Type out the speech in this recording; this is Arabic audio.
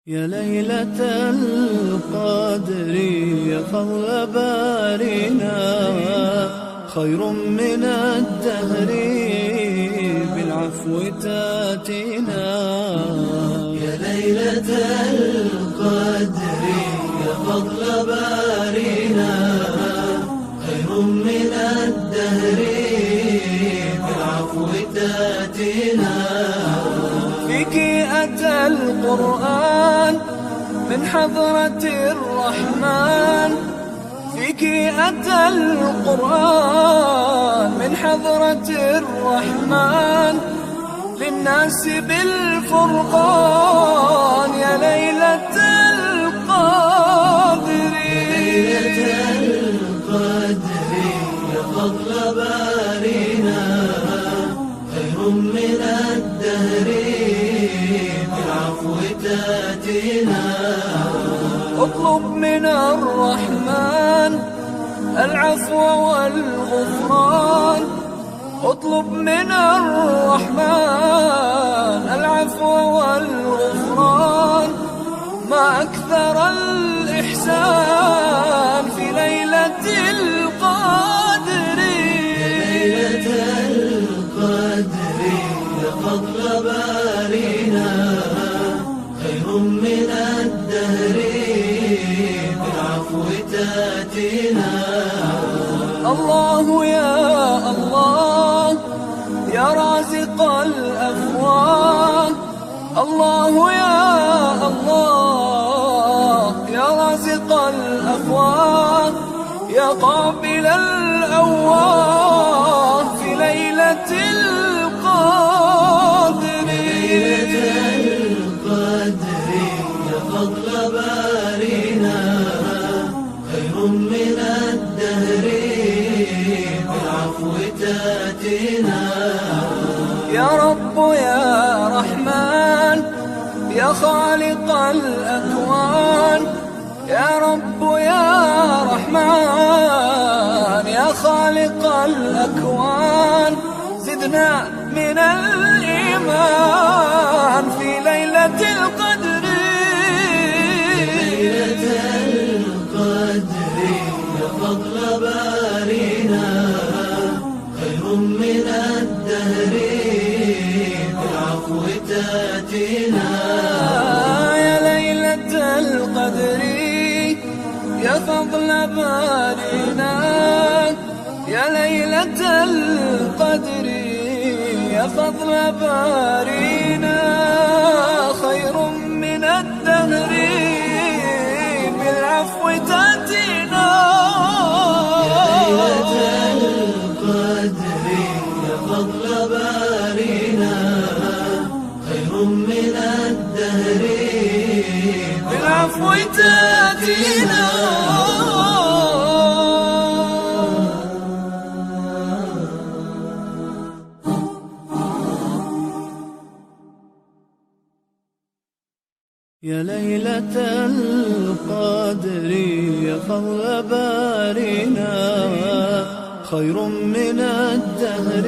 يا ليلة القدر يا فضل بارنا، خير من الدهر بالعفو تاتينا. يا ليلة القدر يا فضل بارنا، خير من الدهر بالعفو تاتينا. فيك أتى القرآن من حضرة الرحمن، فيك أتى القرآن من حضرة الرحمن، للناس بالفرقان. يا ليلة القدر يا فضل بارنا، خير من الدهر بالعفو تاتينا. اطلب من الرحمن العفو والغفران، اطلب من الرحمن العفو والغفران. ما أكثر الإحسان في ليلة القدر. ليلة القدر يا فضل بارنا، خير من الدهر بالعفو تاتينا. الله يا الله يا رازق الأفواه، الله يا الله يا رازق الأفواه، يا قابل الأواه في ليلة القدر. ليلة القدر يا فضل بارنا، خير من الدهر بالعفو تاتينا. يا رب يا رحمن يا خالق الأكوان، يا رب يا رحمن يا خالق الأكوان. زدنا من الإيمان في ليلة القدر. ليلة القدر يا فضل بارنا، خير من الدهر بالعفو تاتينا. يا ليلة القدر يا فضل بارنا، يا ليلة القدر يا فضل بارنا، خير من الدهر بالعفو تاتينا. ليلة القدر يا فضل بارنا، خير من الدهر بالعفو تاتينا. يا ليلة القدر يا فضل بارنا، خير من الدهر